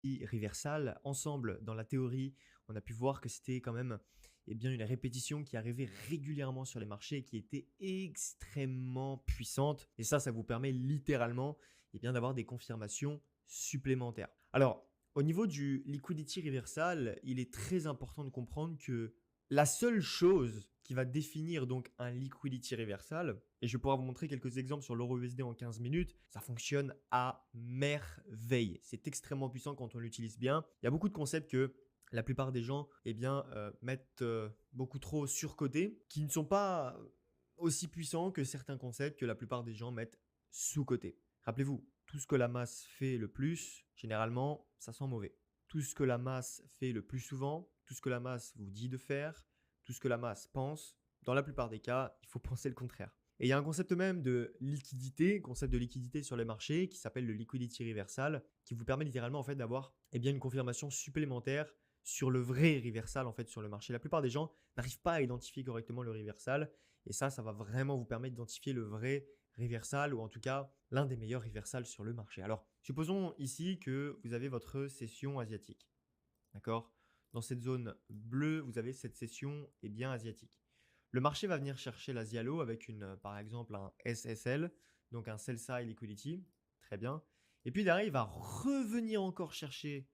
reversal. Ensemble, dans la théorie, on a pu voir que c'était quand même bien, une répétition qui arrivait régulièrement sur les marchés et qui était extrêmement puissante. Et ça vous permet littéralement bien, d'avoir des confirmations supplémentaires. Alors, au niveau du liquidity reversal, il est très important de comprendre que la seule chose qui va définir donc un liquidity reversal, et je vais pouvoir vous montrer quelques exemples sur l'euro USD en 15 minutes, ça fonctionne à merveille. C'est extrêmement puissant quand on l'utilise bien. Il y a beaucoup de concepts que la plupart des gens mettent beaucoup trop surcotés, qui ne sont pas aussi puissants que certains concepts que la plupart des gens mettent sous-cotés. Rappelez-vous, tout ce que la masse fait le plus, généralement, ça sent mauvais. Tout ce que la masse fait le plus souvent, tout ce que la masse vous dit de faire, tout ce que la masse pense, dans la plupart des cas, il faut penser le contraire. Et il y a un concept même de liquidité, concept de liquidité sur les marchés qui s'appelle le liquidity reversal, qui vous permet littéralement en fait d'avoir une confirmation supplémentaire sur le vrai reversal en fait sur le marché. La plupart des gens n'arrivent pas à identifier correctement le reversal et ça va vraiment vous permettre d'identifier le vrai reversal ou en tout cas l'un des meilleurs reversals sur le marché. Alors, supposons ici que vous avez votre session asiatique. D'accord? Dans cette zone bleue, vous avez cette session asiatique. Le marché va venir chercher la Zialo avec par exemple un SSL, donc un Sell Side Liquidity. Très bien. Et puis derrière, il va revenir encore chercher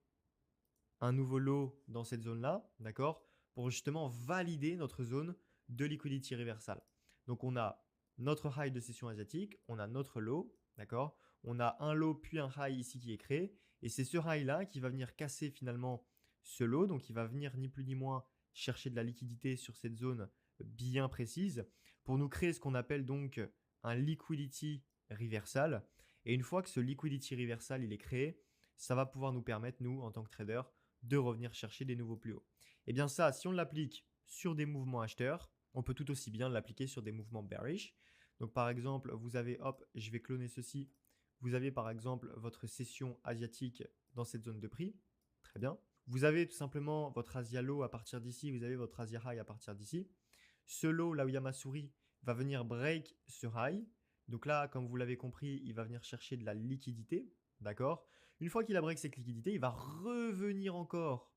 un nouveau lot dans cette zone-là, d'accord, pour justement valider notre zone de liquidity reversal. Donc on a notre high de session asiatique, on a notre low, d'accord, on a un low puis un high ici qui est créé, et c'est ce high-là qui va venir casser finalement ce low, donc il va venir ni plus ni moins chercher de la liquidité sur cette zone bien précise pour nous créer ce qu'on appelle donc un liquidity reversal. Et une fois que ce liquidity reversal il est créé, ça va pouvoir nous permettre, nous, en tant que trader, de revenir chercher des nouveaux plus hauts. Et bien ça, si on l'applique sur des mouvements acheteurs, on peut tout aussi bien l'appliquer sur des mouvements bearish. Donc par exemple, vous avez, hop, je vais cloner ceci. Vous avez par exemple votre session asiatique dans cette zone de prix. Très bien. Vous avez tout simplement votre Asia Low à partir d'ici, vous avez votre Asia High à partir d'ici. Ce low, là où il y a ma souris, va venir break ce high. Donc là, comme vous l'avez compris, il va venir chercher de la liquidité. D'accord? Une fois qu'il a break cette liquidité, il va revenir encore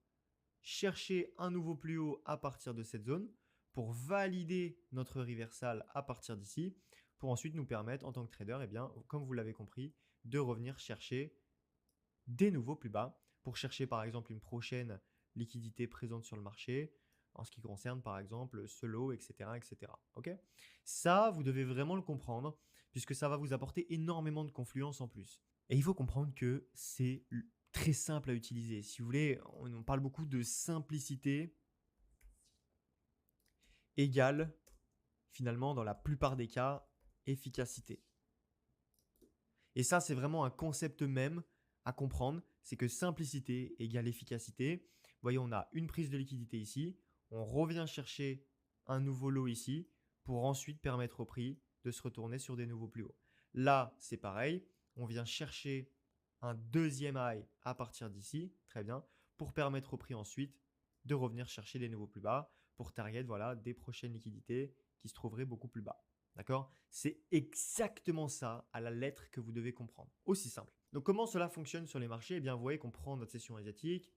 chercher un nouveau plus haut à partir de cette zone pour valider notre reversal à partir d'ici pour ensuite nous permettre en tant que trader, comme vous l'avez compris, de revenir chercher des nouveaux plus bas pour chercher par exemple une prochaine liquidité présente sur le marché en ce qui concerne par exemple ce lot, etc. etc. Ok. Ça, vous devez vraiment le comprendre puisque ça va vous apporter énormément de confluence en plus. Et il faut comprendre que c'est très simple à utiliser. Si vous voulez, on parle beaucoup de simplicité égale finalement dans la plupart des cas efficacité. Et ça, c'est vraiment un concept même à comprendre. C'est que simplicité égale efficacité. Vous voyez, on a une prise de liquidité ici. On revient chercher un nouveau lot ici pour ensuite permettre au prix de se retourner sur des nouveaux plus hauts. Là, c'est pareil. On vient chercher un deuxième high à partir d'ici. Très bien. Pour permettre au prix ensuite de revenir chercher des nouveaux plus bas pour target voilà, des prochaines liquidités qui se trouveraient beaucoup plus bas. D'accord? C'est exactement ça à la lettre que vous devez comprendre. Aussi simple. Donc comment cela fonctionne sur les marchés? Eh bien, vous voyez qu'on prend notre session asiatique,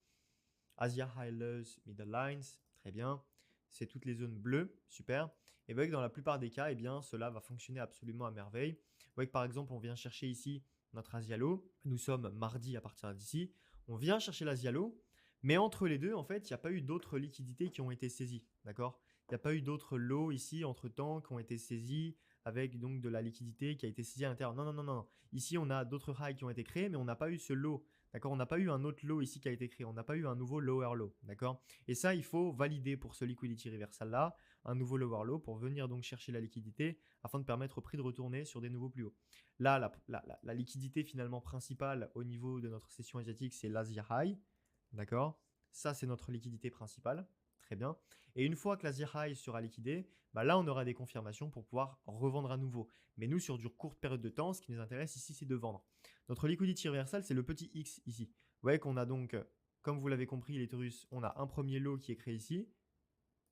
Asia High Lows, Middle Lines, très bien. C'est toutes les zones bleues, super. Et vous voyez que dans la plupart des cas, eh bien, cela va fonctionner absolument à merveille. Vous voyez que par exemple, on vient chercher ici notre Asia Low. Nous sommes mardi à partir d'ici. On vient chercher l'Asia Low. Mais entre les deux, en fait, il n'y a pas eu d'autres liquidités qui ont été saisies. D'accord? Il n'y a pas eu d'autres lots ici entre-temps qui ont été saisis avec donc de la liquidité qui a été saisie à l'intérieur. Non, non, non, non. Ici, on a d'autres highs qui ont été créés, mais on n'a pas eu ce lot. D'accord? On n'a pas eu un autre lot ici qui a été créé. On n'a pas eu un nouveau lower low. D'accord? Et ça, il faut valider pour ce liquidity reversal là, un nouveau lower low pour venir donc chercher la liquidité afin de permettre au prix de retourner sur des nouveaux plus hauts. Là, la liquidité finalement principale au niveau de notre session asiatique, c'est l'Asia High. D'accord? Ça, c'est notre liquidité principale. Très bien. Et une fois que l'Asia High sera liquidée, là, on aura des confirmations pour pouvoir revendre à nouveau. Mais nous, sur une courte période de temps, ce qui nous intéresse ici, c'est de vendre. Notre liquidity reversal, c'est le petit X ici. Vous voyez qu'on a donc, comme vous l'avez compris, les Taurus, on a un premier lot qui est créé ici.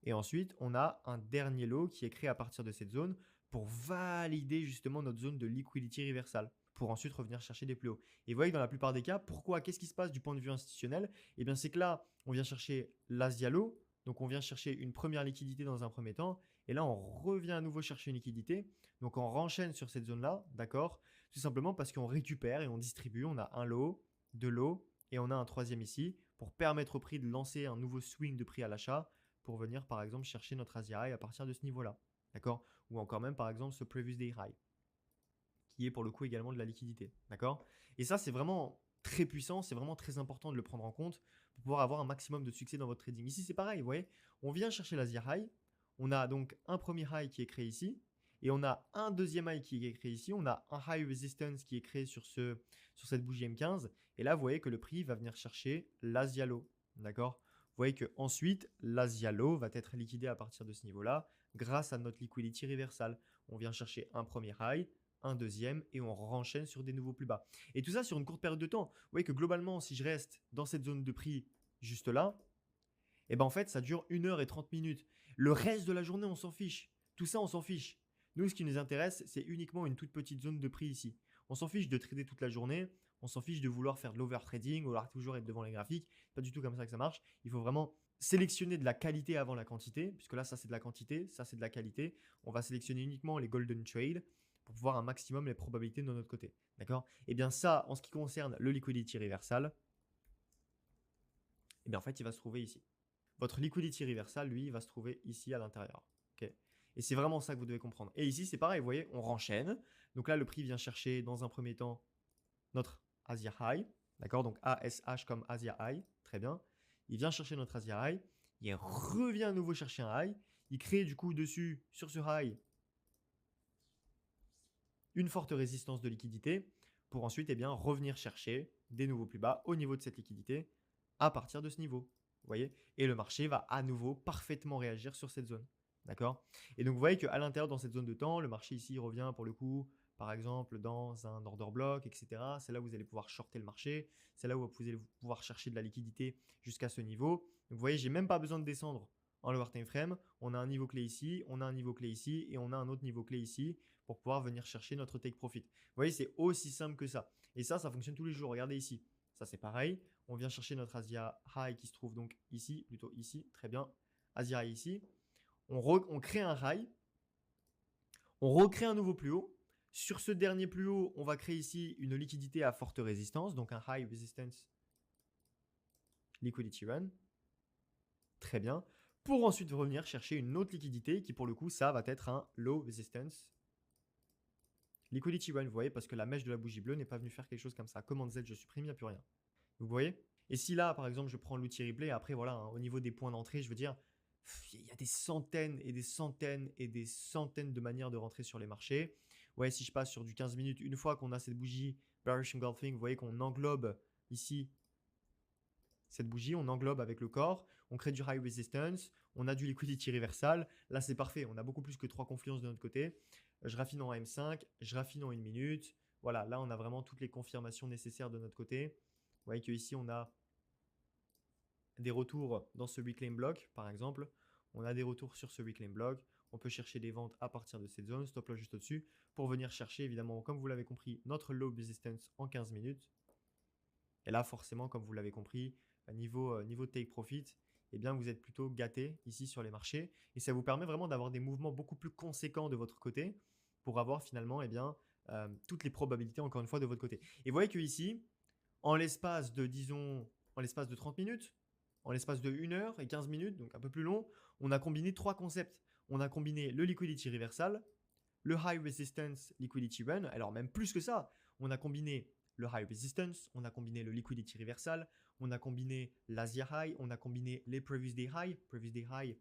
Et ensuite, on a un dernier lot qui est créé à partir de cette zone pour valider justement notre zone de liquidity reversal. pour ensuite revenir chercher des plus hauts. Et vous voyez que dans la plupart des cas, pourquoi? Qu'est-ce qui se passe du point de vue institutionnel? Eh bien, c'est que là, on vient chercher l'Asia Low, donc on vient chercher une première liquidité dans un premier temps, et là, on revient à nouveau chercher une liquidité, donc on renchaîne sur cette zone-là, d'accord? Tout simplement parce qu'on récupère et on distribue, on a un lot, deux lots, et on a un troisième ici, pour permettre au prix de lancer un nouveau swing de prix à l'achat, pour venir par exemple chercher notre Asia High à partir de ce niveau-là, d'accord? Ou encore même par exemple ce Previous Day High, qui est pour le coup également de la liquidité, d'accord? Et ça, c'est vraiment très puissant, c'est vraiment très important de le prendre en compte pour pouvoir avoir un maximum de succès dans votre trading. Ici, c'est pareil, vous voyez, on vient chercher l'Asia High, on a donc un premier high qui est créé ici, et on a un deuxième high qui est créé ici, on a un high resistance qui est créé sur cette bougie M15, et là, vous voyez que le prix va venir chercher l'Asia Low, d'accord? Vous voyez qu'ensuite, l'Asia Low va être liquidé à partir de ce niveau-là grâce à notre liquidity reversal. On vient chercher un premier high, un deuxième et on renchaîne sur des nouveaux plus bas. Et tout ça sur une courte période de temps. Vous voyez que globalement, si je reste dans cette zone de prix juste là, et ben en fait, ça dure 1 heure et 30 minutes. Le reste de la journée, on s'en fiche. Tout ça, on s'en fiche. Nous, ce qui nous intéresse, c'est uniquement une toute petite zone de prix ici. On s'en fiche de trader toute la journée. On s'en fiche de vouloir faire de l'overtrading, vouloir toujours être devant les graphiques. Pas du tout comme ça que ça marche. Il faut vraiment sélectionner de la qualité avant la quantité, puisque là, ça c'est de la quantité, ça c'est de la qualité. On va sélectionner uniquement les golden trade pour pouvoir un maximum les probabilités de notre côté. D'accord? Et bien ça, en ce qui concerne le liquidity reversal, et bien en fait, il va se trouver ici. Votre liquidity reversal, lui, il va se trouver ici à l'intérieur. Okay, et c'est vraiment ça que vous devez comprendre. Et ici, c'est pareil, vous voyez, on renchaîne. Donc là, le prix vient chercher dans un premier temps notre Asia High. D'accord? Donc ASH comme Asia High. Très bien. Il vient chercher notre Asia High. Il revient à nouveau chercher un high. Il crée du coup dessus, sur ce high, une forte résistance de liquidité pour ensuite eh bien, revenir chercher des nouveaux plus bas au niveau de cette liquidité à partir de ce niveau. Vous voyez? Et le marché va à nouveau parfaitement réagir sur cette zone. D'accord? Et donc, vous voyez qu'à l'intérieur, dans cette zone de temps, le marché ici revient pour le coup, par exemple, dans un order block, etc. C'est là où vous allez pouvoir shorter le marché. C'est là où vous allez pouvoir chercher de la liquidité jusqu'à ce niveau. Donc, vous voyez, j'ai même pas besoin de descendre en lower time frame. On a un niveau clé ici, on a un niveau clé ici et on a un autre niveau clé ici pour pouvoir venir chercher notre take profit. Vous voyez, c'est aussi simple que ça. Et ça fonctionne tous les jours. Regardez ici. Ça, c'est pareil. On vient chercher notre Asia High qui se trouve donc ici, plutôt ici. Très bien. Asia High ici. On crée un high. On recrée un nouveau plus haut. Sur ce dernier plus haut, on va créer ici une liquidité à forte résistance. Donc un high resistance liquidity run. Très bien. Pour ensuite revenir chercher une autre liquidité qui, pour le coup, ça va être un low resistance liquidity run. Vous voyez, parce que la mèche de la bougie bleue n'est pas venue faire quelque chose comme ça. Commande Z, je supprime, il n'y a plus rien. Vous voyez? Et si là, par exemple, je prends l'outil replay, après, voilà, hein, au niveau des points d'entrée, je veux dire, il y a des centaines et des centaines et des centaines de manières de rentrer sur les marchés. Ouais, si je passe sur du 15 minutes, une fois qu'on a cette bougie bearish engulfing, vous voyez qu'on englobe ici cette bougie, on englobe avec le corps, on crée du high resistance, on a du liquidity reversal. Là, c'est parfait. On a beaucoup plus que 3 confluences de notre côté. Je raffine en M5, je raffine en 1 minute. Voilà, là, on a vraiment toutes les confirmations nécessaires de notre côté. Vous voyez qu'ici, on a des retours dans ce reclaim block, par exemple. On a des retours sur ce reclaim block. On peut chercher des ventes à partir de cette zone, stop loss juste au-dessus, pour venir chercher, évidemment, comme vous l'avez compris, notre low resistance en 15 minutes. Et là, forcément, comme vous l'avez compris, niveau take profit, eh bien, vous êtes plutôt gâté ici sur les marchés. Et ça vous permet vraiment d'avoir des mouvements beaucoup plus conséquents de votre côté pour avoir finalement eh bien, toutes les probabilités, encore une fois, de votre côté. Et vous voyez que ici, en l'espace de, disons, en l'espace de 30 minutes, en l'espace de 1 heure et 15 minutes, donc un peu plus long, on a combiné 3 concepts. On a combiné le liquidity reversal, le high resistance liquidity run, alors même plus que ça, on a combiné le high resistance, on a combiné le liquidity reversal, on a combiné l'Asia High, on a combiné les previous day high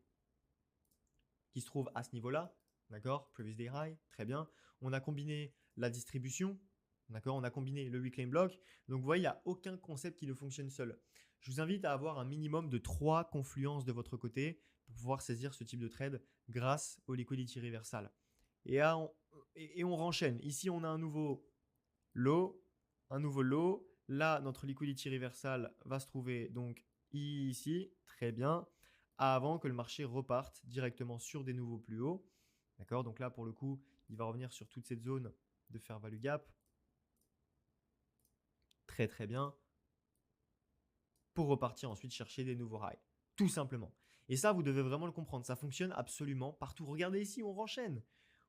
qui se trouve à ce niveau-là, d'accord, previous day high, très bien. On a combiné la distribution, d'accord, on a combiné le reclaim block. Donc vous voyez, il n'y a aucun concept qui ne fonctionne seul. Je vous invite à avoir un minimum de 3 confluences de votre côté pour pouvoir saisir ce type de trade grâce au liquidity reversal. Et on renchaîne. Ici, on a un nouveau low, Là, notre liquidity reversal va se trouver donc ici, très bien, avant que le marché reparte directement sur des nouveaux plus hauts. D'accord? Donc là, pour le coup, il va revenir sur toute cette zone de fair value gap. très très bien pour repartir ensuite chercher des nouveaux highs. Tout simplement. Et ça, vous devez vraiment le comprendre. Ça fonctionne absolument partout. Regardez ici, on renchaîne.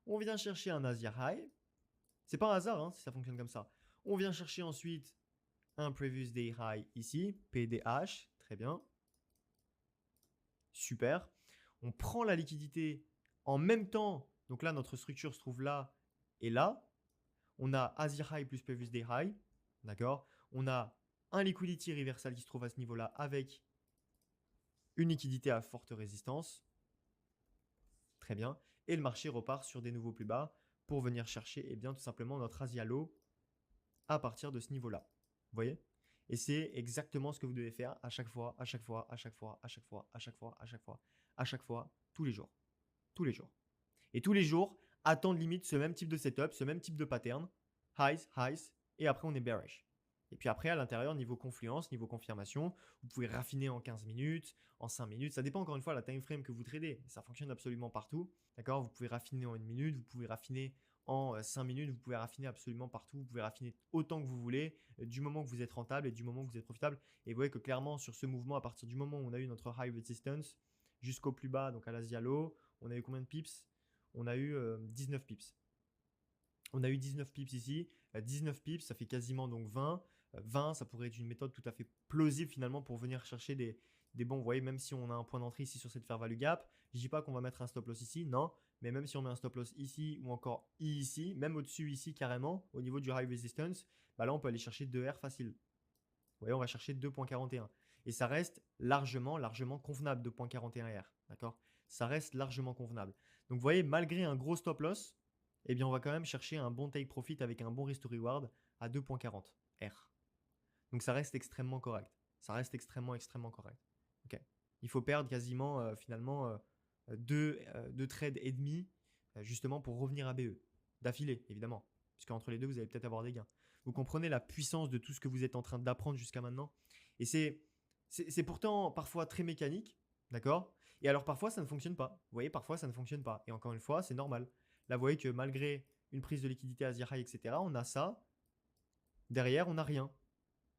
On vient chercher un Asia High. C'est pas un hasard hein, si ça fonctionne comme ça. On vient chercher ensuite un Previous Day High ici, PDH. Très bien. Super. On prend la liquidité en même temps. Donc là, notre structure se trouve là et là. On a Asia High plus Previous Day High. D'accord. On a un liquidity reversal qui se trouve à ce niveau-là avec une liquidité à forte résistance. Très bien. Et le marché repart sur des nouveaux plus bas pour venir chercher tout simplement notre Asia Low à partir de ce niveau-là. Vous voyez? Et c'est exactement ce que vous devez faire à chaque fois, à chaque fois, à chaque fois, à chaque fois, à chaque fois, à chaque fois, à chaque fois, tous les jours. Tous les jours. Et tous les jours, attendre limite ce même type de setup, ce même type de pattern. Highs, highs, et après on est bearish. Et puis après, à l'intérieur, niveau confluence, niveau confirmation, vous pouvez raffiner en 15 minutes, en 5 minutes. Ça dépend encore une fois de la time frame que vous tradez. Ça fonctionne absolument partout. D'accord? Vous pouvez raffiner en 1 minute, vous pouvez raffiner en 5 minutes, vous pouvez raffiner absolument partout. Vous pouvez raffiner autant que vous voulez, du moment que vous êtes rentable et du moment que vous êtes profitable. Et vous voyez que clairement, sur ce mouvement, à partir du moment où on a eu notre high resistance jusqu'au plus bas, donc à l'Asia Low, on a eu combien de pips? On a eu 19 pips. On a eu 19 pips ici. 19 pips, ça fait quasiment donc 20. 20, ça pourrait être une méthode tout à fait plausible finalement pour venir chercher des bons. Vous voyez, même si on a un point d'entrée ici sur cette fair value gap, je ne dis pas qu'on va mettre un stop loss ici, non. Mais même si on met un stop loss ici ou encore ici, même au-dessus ici carrément, au niveau du high resistance, bah là on peut aller chercher 2R facile. Vous voyez, on va chercher 2.41. Et ça reste largement convenable, 2.41R. D'accord? Ça reste largement convenable. Donc vous voyez, malgré un gros stop loss, eh bien on va quand même chercher un bon take profit avec un bon risk to reward à 2.40 R. Donc ça reste extrêmement correct. Ça reste extrêmement correct. Ok. Il faut perdre quasiment finalement deux trades et demi justement pour revenir à BE. D'affilée, évidemment. Puisque entre les deux, vous allez peut-être avoir des gains. Vous comprenez la puissance de tout ce que vous êtes en train d'apprendre jusqu'à maintenant. Et c'est pourtant parfois très mécanique. D'accord? Et alors parfois, ça ne fonctionne pas. Vous voyez, parfois, ça ne fonctionne pas. Et encore une fois, c'est normal. Là, vous voyez que malgré une prise de liquidité Asia High, etc., on a ça. Derrière, on n'a rien.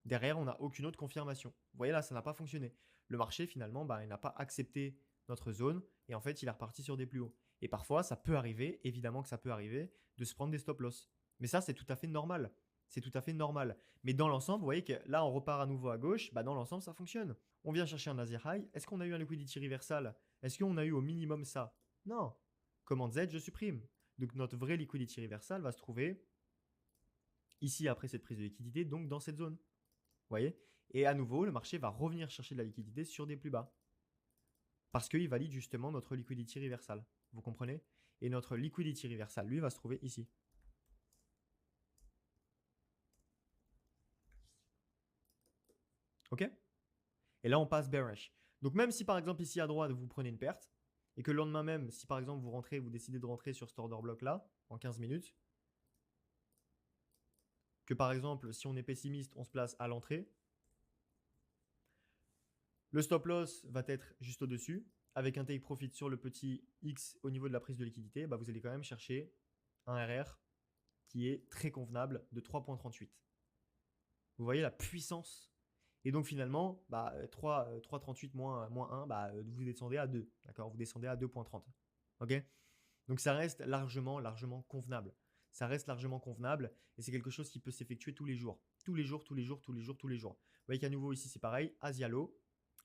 Derrière, on n'a aucune autre confirmation. Vous voyez là, ça n'a pas fonctionné. Le marché, finalement, il n'a pas accepté notre zone et en fait, il est reparti sur des plus hauts. Et parfois, ça peut arriver, évidemment que ça peut arriver, de se prendre des stop loss. Mais ça, c'est tout à fait normal. C'est tout à fait normal. Mais dans l'ensemble, vous voyez que là, on repart à nouveau à gauche. Dans l'ensemble, ça fonctionne. On vient chercher un Asia High. Est-ce qu'on a eu un liquidity reversal? Est-ce qu'on a eu au minimum ça? Non. Commande Z, je supprime. Donc, notre vrai liquidity reversal va se trouver ici après cette prise de liquidité, donc dans cette zone. Vous voyez? Et à nouveau, le marché va revenir chercher de la liquidité sur des plus bas. Parce qu'il valide justement notre liquidity reversal. Vous comprenez? Et notre liquidity reversal, lui, va se trouver ici. Ok? Et là, on passe bearish. Donc même si par exemple ici à droite, vous prenez une perte, et que le lendemain même, si par exemple vous décidez de rentrer sur cet order block là, en 15 minutes, que par exemple, si on est pessimiste, on se place à l'entrée, le stop loss va être juste au-dessus. Avec un take profit sur le petit X au niveau de la prise de liquidité, vous allez quand même chercher un RR qui est très convenable de 3.38. Vous voyez la puissance. Et donc finalement, 3.38 moins 1, vous descendez à 2. D'accord? Vous descendez à 2.30. Ok? Donc ça reste largement convenable. Ça reste largement convenable et c'est quelque chose qui peut s'effectuer tous les jours. Tous les jours. Vous voyez qu'à nouveau ici c'est pareil, Asia Low,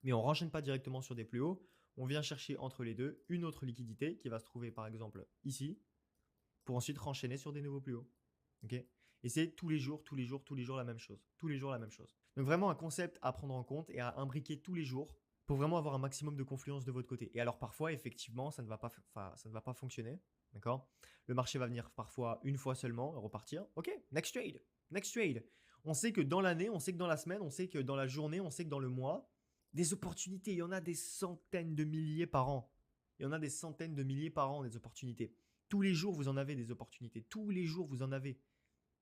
mais on ne renchaîne pas directement sur des plus hauts. On vient chercher entre les deux une autre liquidité qui va se trouver par exemple ici pour ensuite renchaîner sur des nouveaux plus hauts. Ok? Et c'est tous les jours la même chose. Tous les jours la même chose. Donc vraiment un concept à prendre en compte et à imbriquer tous les jours pour vraiment avoir un maximum de confluence de votre côté. Et alors parfois, effectivement, ça ne va pas fonctionner. D'accord? Le marché va venir parfois une fois seulement et repartir. Ok, next trade. Next trade. On sait que dans l'année, on sait que dans la semaine, on sait que dans la journée, on sait que dans le mois, des opportunités, il y en a des centaines de milliers par an. Il y en a des centaines de milliers par an, des opportunités. Tous les jours, vous en avez des opportunités. Tous les jours, vous en avez.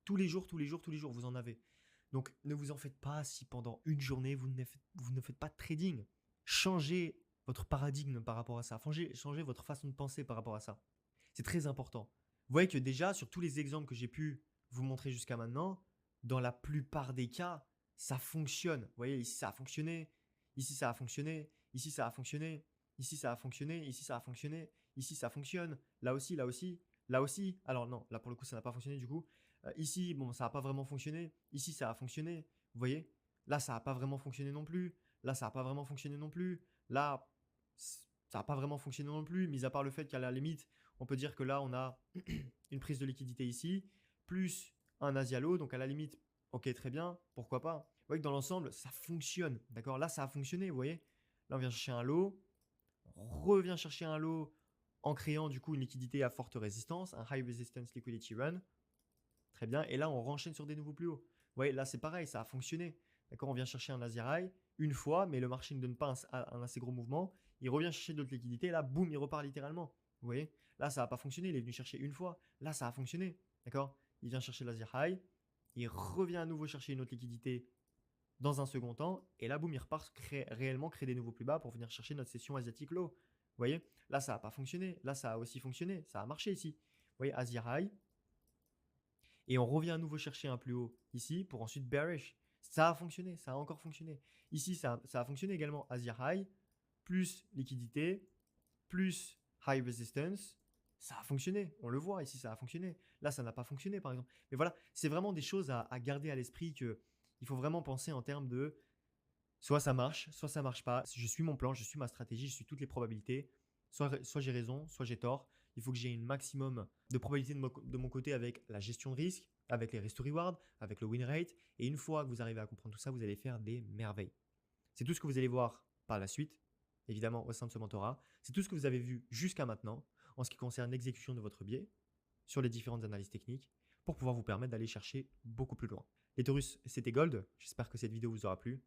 Tous les jours, vous en avez. Donc, ne vous en faites pas si pendant une journée, vous ne faites pas de trading. Changez votre paradigme par rapport à ça. Changez votre façon de penser par rapport à ça. C'est très important. Vous voyez que déjà, sur tous les exemples que j'ai pu vous montrer jusqu'à maintenant, dans la plupart des cas, ça fonctionne. Vous voyez, ici, ça a fonctionné. Ici, ça a fonctionné. Ici, ça a fonctionné. Ici, ça a fonctionné. Ici, ça a fonctionné. Ici, ça fonctionne. Là aussi, là aussi. Là aussi. Alors non, là pour le coup, ça n'a pas fonctionné du coup. Ici, bon, ça n'a pas vraiment fonctionné. Ici, ça a fonctionné. Vous voyez? Là, ça n'a pas vraiment fonctionné non plus. Là, ça n'a pas vraiment fonctionné non plus. Là, ça n'a pas vraiment fonctionné non plus, mis à part le fait qu'à la limite, on peut dire que là, on a une prise de liquidité ici, plus un Asialo. Donc à la limite, ok, très bien, pourquoi pas. Vous voyez que dans l'ensemble, ça fonctionne. D'accord? Là, ça a fonctionné, vous voyez? Là, on vient chercher un lot, on revient chercher un lot en créant du coup une liquidité à forte résistance, un high resistance liquidity run. Très bien. Et là, on renchaîne sur des nouveaux plus hauts. Vous voyez, là, c'est pareil, ça a fonctionné. D'accord? On vient chercher un Asia High une fois, mais le marché ne donne pas un assez gros mouvement. Il revient chercher d'autres liquidités. Là, boum, il repart littéralement. Vous voyez? Là, ça n'a pas fonctionné. Il est venu chercher une fois. Là, ça a fonctionné. D'accord? Il vient chercher l'Asia High. Il revient à nouveau chercher une autre liquidité dans un second temps. Et là, boum, il repart réellement créer des nouveaux plus bas pour venir chercher notre session asiatique low. Vous voyez? Là, ça n'a pas fonctionné. Là, ça a aussi fonctionné. Ça a marché ici. Vous voyez, Asia High. Et on revient à nouveau chercher un plus haut ici pour ensuite bearish. Ça a fonctionné, ça a encore fonctionné. Ici, ça a fonctionné également. Asia High, plus liquidité, plus high resistance. Ça a fonctionné, on le voit ici, ça a fonctionné. Là, ça n'a pas fonctionné par exemple. Mais voilà, c'est vraiment des choses à garder à l'esprit qu'il faut vraiment penser en termes de soit ça marche pas. Je suis mon plan, je suis ma stratégie, je suis toutes les probabilités. Soit j'ai raison, soit j'ai tort. Il faut que j'ai un maximum de probabilité de mon côté avec la gestion de risque, avec les risk to reward, avec le win rate. Et une fois que vous arrivez à comprendre tout ça, vous allez faire des merveilles. C'est tout ce que vous allez voir par la suite, évidemment au sein de ce mentorat. C'est tout ce que vous avez vu jusqu'à maintenant en ce qui concerne l'exécution de votre biais sur les différentes analyses techniques pour pouvoir vous permettre d'aller chercher beaucoup plus loin. Les Taurus, c'était Gold. J'espère que cette vidéo vous aura plu.